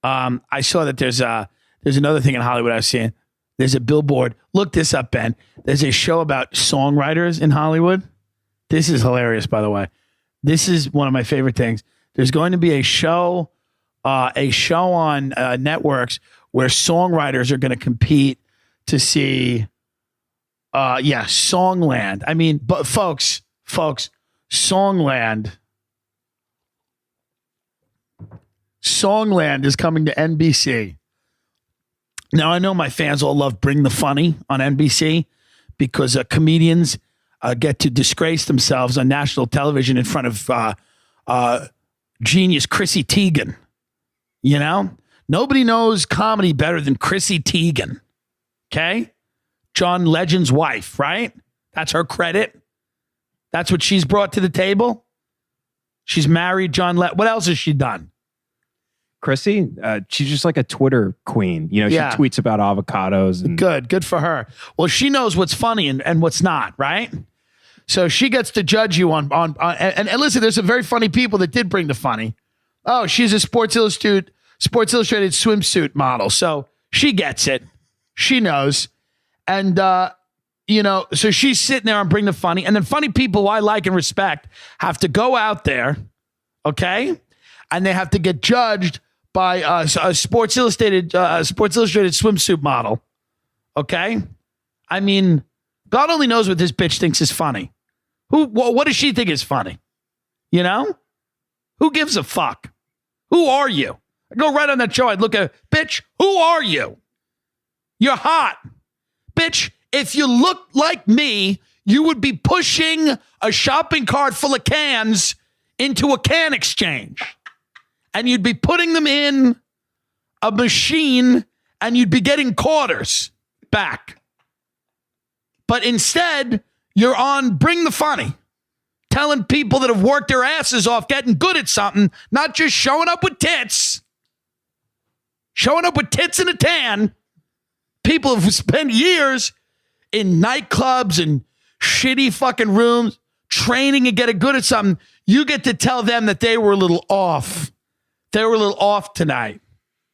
I saw that there's another thing in Hollywood I was seeing. There's a billboard. Look this up, Ben. There's a show about songwriters in Hollywood. This is hilarious, by the way. This is one of my favorite things. There's going to be a show on networks where songwriters are going to compete to see, Songland. I mean, but folks, Songland is coming to NBC. Now, I know my fans all love Bring the Funny on NBC because comedians get to disgrace themselves on national television in front of genius Chrissy Teigen. You know? Nobody knows comedy better than Chrissy Teigen. Okay? John Legend's wife, right? That's her credit. That's what she's brought to the table. She's married John Legend. What else has she done? Chrissy, she's just like a Twitter queen. You know, she tweets about avocados. And Good for her. Well, she knows what's funny and what's not, right? So she gets to judge you on listen, there's some very funny people that did bring the funny. Oh, she's a Sports Illustrated swimsuit model. So she gets it. She knows. And, so she's sitting there and Bring the Funny. And then funny people who I like and respect have to go out there, okay? And they have to get judged by a Sports Illustrated swimsuit model. Okay? I mean, God only knows what this bitch thinks is funny. What does she think is funny? You know? Who gives a fuck? Who are you? I go right on that show. I'd look at, bitch, who are you? You're hot. Bitch, if you look like me, you would be pushing a shopping cart full of cans into a can exchange. And you'd be putting them in a machine and you'd be getting quarters back. But instead, you're on Bring the Funny, telling people that have worked their asses off getting good at something, not just showing up with tits. Showing up with tits in a tan. People have spent years in nightclubs and shitty fucking rooms training and getting good at something. You get to tell them that they were a little off. They were a little off tonight.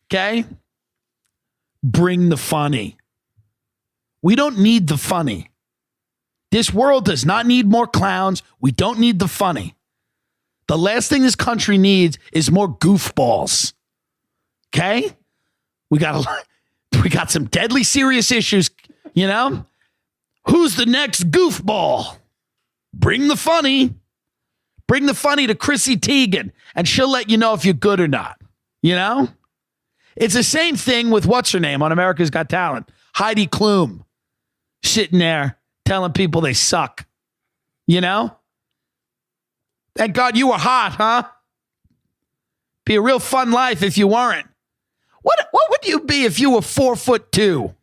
Okay? Bring the funny. We don't need the funny. This world does not need more clowns. We don't need the funny. The last thing this country needs is more goofballs. Okay? We got some deadly serious issues, you know? Who's the next goofball? Bring the funny. Bring the funny to Chrissy Teigen, and she'll let you know if you're good or not. You know? It's the same thing with what's her name on America's Got Talent. Heidi Klum. Sitting there telling people they suck. You know? Thank God you were hot, huh? Be a real fun life if you weren't. What would you be if you were 4'2"?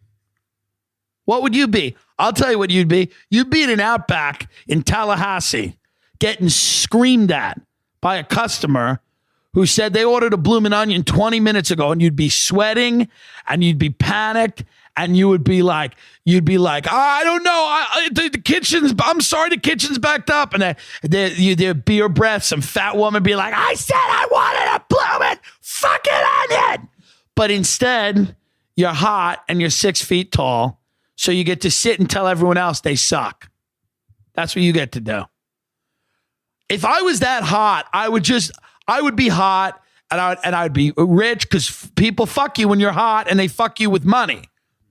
What would you be? I'll tell you what you'd be. You'd be in an Outback in Tallahassee getting screamed at by a customer who said they ordered a bloomin' onion 20 minutes ago, and you'd be sweating and you'd be panicked and you would be like, I don't know. The kitchen's, I'm sorry, the kitchen's backed up. And there'd be your breath, some fat woman be like, I said I wanted a bloomin' fucking onion. But instead, you're hot and you're 6 feet tall. So you get to sit and tell everyone else they suck. That's what you get to do. If I was that hot, I would be hot and I'd be rich, because people fuck you when you're hot and they fuck you with money.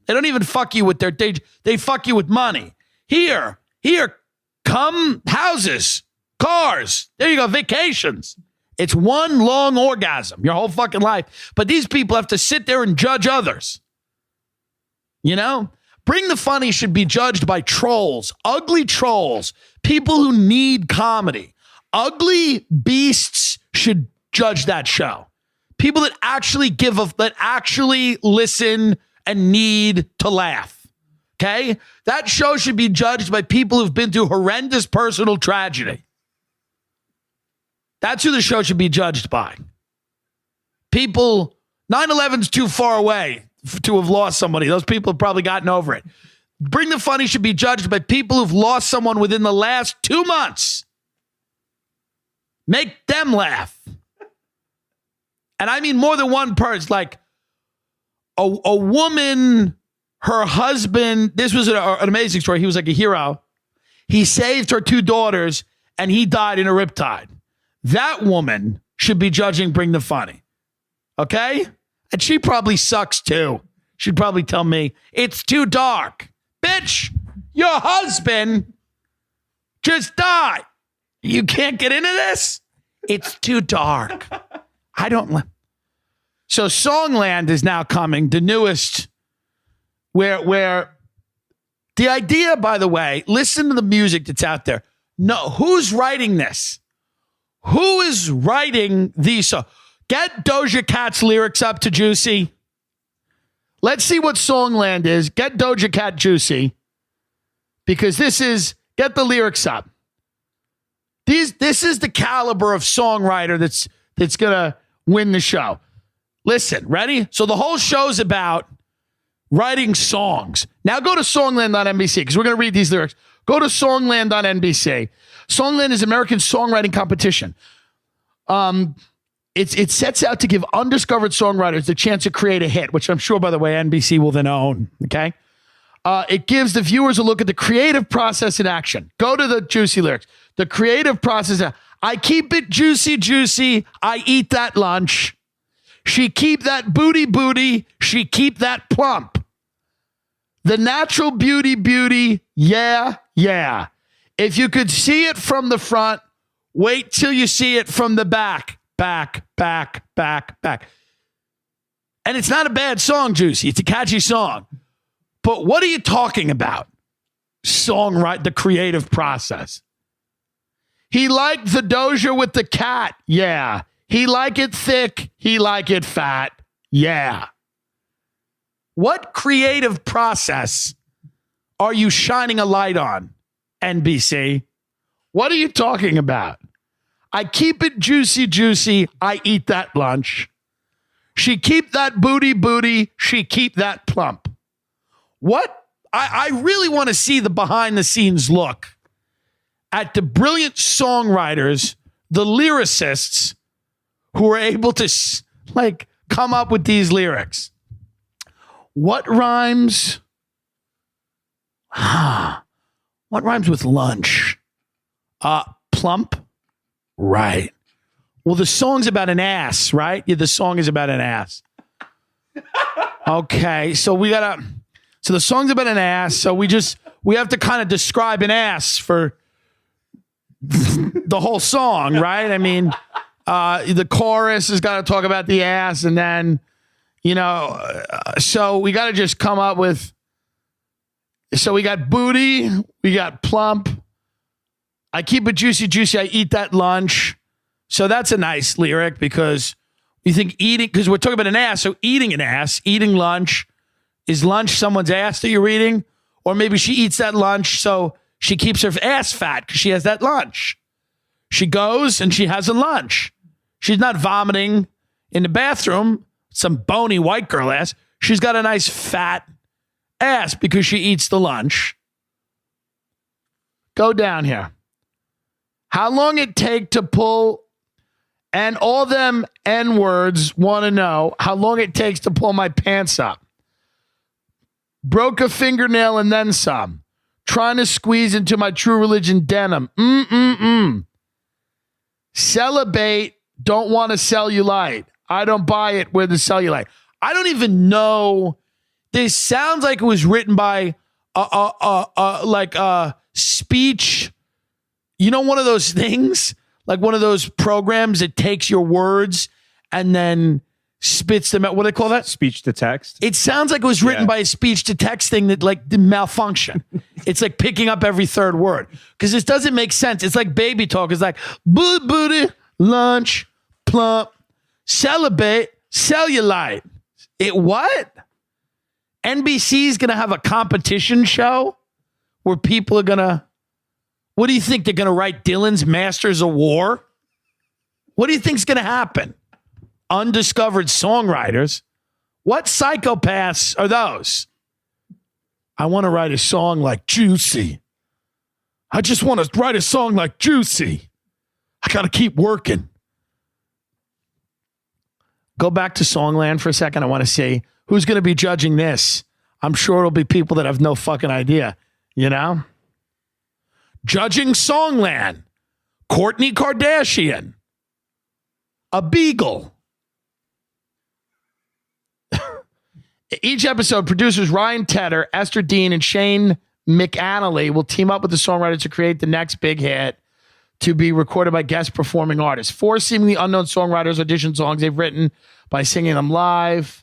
They don't even fuck you with they fuck you with money. Here, come houses, cars. There you go, vacations. It's one long orgasm, your whole fucking life. But these people have to sit there and judge others. You know? Bring the Funny should be judged by trolls, ugly trolls, people who need comedy. Ugly beasts should judge that show. People that actually that actually listen and need to laugh. Okay? That show should be judged by people who've been through horrendous personal tragedy. That's who the show should be judged by. People, 9/11's too far away to have lost somebody. Those people have probably gotten over it. Bring the Funny should be judged by people who've lost someone within the last 2 months. Make them laugh. And I mean more than one person, like a woman, her husband, this was an amazing story. He was like a hero. He saved her 2 daughters and he died in a riptide. That woman should be judging Bring the Funny. Okay? And she probably sucks too. She'd probably tell me, it's too dark. Bitch, your husband just died. You can't get into this? It's too dark. I don't. So Songland is now coming, the newest, where the idea, by the way, listen to the music that's out there. No, who's writing this? Who is writing these songs? Get Doja Cat's lyrics up to Juicy. Let's see what Songland is. Get Doja Cat Juicy. Because get the lyrics up. This is the caliber of songwriter that's going to win the show. Listen, ready? So the whole show's about writing songs. Now go to Songland.NBC because we're going to read these lyrics. Go to Songland.NBC. Songland is American songwriting competition. It sets out to give undiscovered songwriters the chance to create a hit, which I'm sure, by the way, NBC will then own. Okay. It gives the viewers a look at the creative process in action. Go to the juicy lyrics. The creative process. I keep it juicy, juicy. I eat that lunch. She keep that booty, booty. She keep that plump. The natural beauty, beauty. Yeah, yeah. If you could see it from the front, wait till you see it from the back. Back, back, back, back. And it's not a bad song, Juicy. It's a catchy song. But what are you talking about? Songwrite, the creative process. He liked the Doja with the cat. Yeah. He like it thick. He like it fat. Yeah. What creative process are you shining a light on, NBC? What are you talking about? I keep it juicy, juicy. I eat that lunch. She keep that booty, booty. She keep that plump. What? I really want to see the behind the scenes look at the brilliant songwriters, the lyricists who are able to come up with these lyrics. What rhymes? What rhymes with lunch? Plump? Right. Well, the song's about an ass, right? Yeah, the song is about an ass. Okay, so the song's about an ass, so we have to kind of describe an ass for the whole song, right? I mean, the chorus has got to talk about the ass, and then, so we got to just come up with, so we got booty, we got plump, I keep it juicy, juicy, I eat that lunch. So that's a nice lyric because you think eating, because we're talking about an ass, so eating an ass, eating lunch. Is lunch someone's ass that you're eating? Or maybe she eats that lunch so she keeps her ass fat because she has that lunch. She goes and she has a lunch. She's not vomiting in the bathroom, some bony white girl ass. She's got a nice fat ass because she eats the lunch. Go down here. How long it take to pull, and all them N-words want to know how long it takes to pull my pants up. Broke a fingernail and then some. Trying to squeeze into my True Religion denim. Celebrate, don't want to cellulite. I don't buy it with the cellulite. I don't even know. This sounds like it was written by a speech. You know, one of those things, like one of those programs that takes your words and then spits them out. What do they call that? Speech to text. It sounds like it was written by a speech to text thing that did malfunction. It's like picking up every third word because this doesn't make sense. It's like baby talk. It's like booty, lunch, plump, celebrate, cellulite. What? NBC's going to have a competition show where people are going to, what do you think? They're going to write Dillon's Masters of War? What do you think's going to happen? Undiscovered songwriters. What psychopaths are those? I want to write a song like Juicy. I just want to write a song like Juicy. I got to keep working. Go back to Songland for a second. I want to see who's going to be judging this. I'm sure it'll be people that have no fucking idea, you know? Judging Songland, Kourtney Kardashian, a beagle. Each episode, producers Ryan Tedder, Esther Dean, and Shane McAnally will team up with the songwriters to create the next big hit to be recorded by guest performing artists. 4 seemingly unknown songwriters audition songs they've written by singing them live.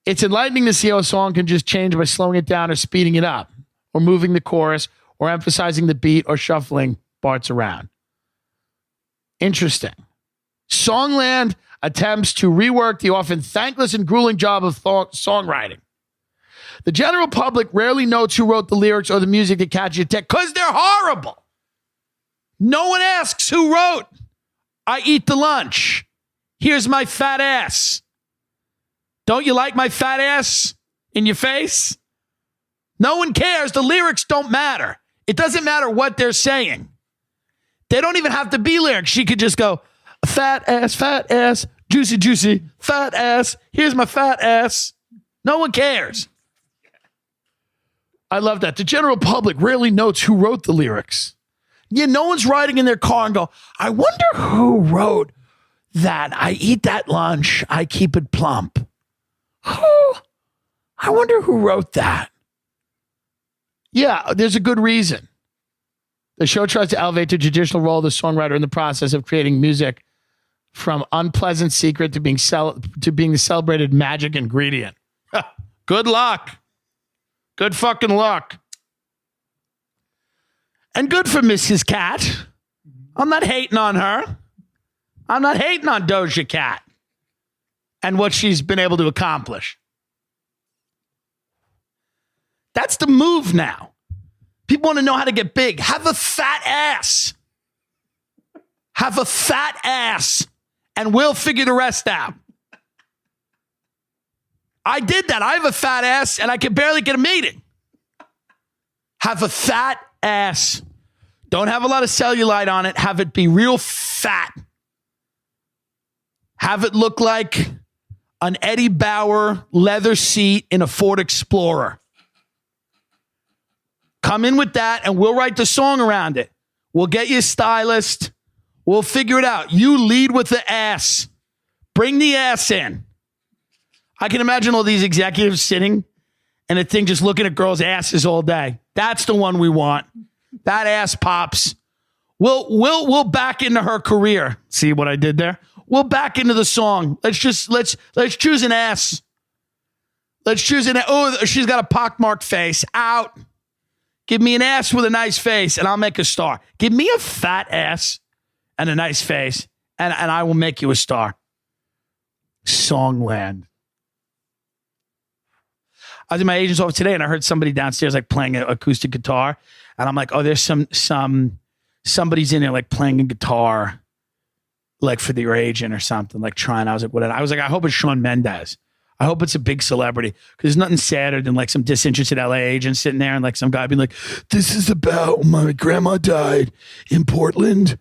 It's enlightening to see how a song can just change by slowing it down or speeding it up, or moving the chorus, or emphasizing the beat, or shuffling parts around. Interesting. Songland attempts to rework the often thankless and grueling job of songwriting. The general public rarely notes who wrote the lyrics or the music that catches your attention because they're horrible. No one asks who wrote I Eat the Lunch. Here's my fat ass. Don't you like my fat ass in your face? No one cares. The lyrics don't matter. It doesn't matter what they're saying. They don't even have to be lyrics. She could just go, fat ass, juicy, juicy, fat ass. Here's my fat ass. No one cares. I love that. The general public rarely notes who wrote the lyrics. Yeah, no one's riding in their car and go, I wonder who wrote that. I eat that lunch. I keep it plump. Who? I wonder who wrote that. Yeah, there's a good reason. The show tries to elevate the traditional role of the songwriter in the process of creating music from unpleasant secret to being the celebrated magic ingredient. Good luck. Good fucking luck. And good for Mrs. Cat. I'm not hating on her. I'm not hating on Doja Cat and what she's been able to accomplish. That's the move now. People want to know how to get big. Have a fat ass. Have a fat ass, and we'll figure the rest out. I did that. I have a fat ass, and I can barely get a meeting. Have a fat ass. Don't have a lot of cellulite on it. Have it be real fat. Have it look like an Eddie Bauer leather seat in a Ford Explorer. Come in with that, and we'll write the song around it. We'll get you a stylist. We'll figure it out. You lead with the ass. Bring the ass in. I can imagine all these executives sitting and a thing just looking at girls' asses all day. That's the one we want. That ass pops. We'll back into her career. See what I did there? We'll back into the song. Let's choose an ass. Let's choose an. Oh, she's got a pockmarked face. Out. Give me an ass with a nice face, and I'll make a star. Give me a fat ass and a nice face, and I will make you a star. Songland. I was in my agent's office today, and I heard somebody downstairs like playing an acoustic guitar, and I'm like, oh, there's somebody's in there like playing a guitar, like for their agent or something, like trying. I was like, what? I was like, I hope it's Shawn Mendes. I hope it's a big celebrity, because there's nothing sadder than like some disinterested LA agent sitting there and like some guy being like, this is about my grandma died in Portland,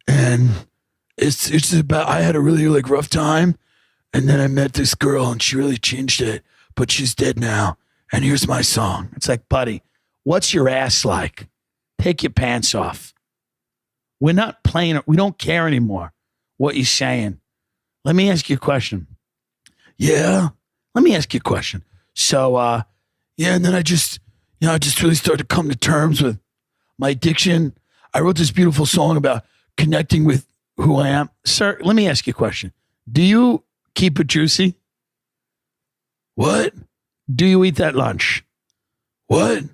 and it's about, I had a really like rough time, and then I met this girl and she really changed it, but she's dead now, and here's my song. It's like, buddy, what's your ass like? Take your pants off. We're not playing it. We don't care anymore what you're saying. Let me ask you a question. Yeah. Let me ask you a question. So, and then I just really started to come to terms with my addiction. I wrote this beautiful song about connecting with who I am. Sir, let me ask you a question. Do you keep it juicy? What? Do you eat that lunch? What?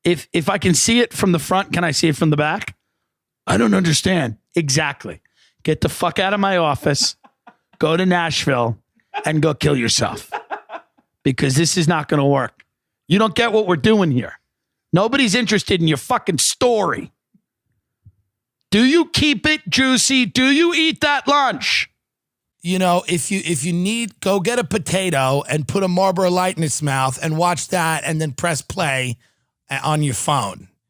If I can see it from the front, can I see it from the back? I don't understand. Exactly. Get the fuck out of my office. Go to Nashville and go kill yourself, because this is not going to work. You don't get what we're doing here. Nobody's interested in your fucking story. Do you keep it juicy? Do you eat that lunch? You know, if you need, go get a potato and put a Marlboro Light in its mouth and watch that, and then press play on your phone.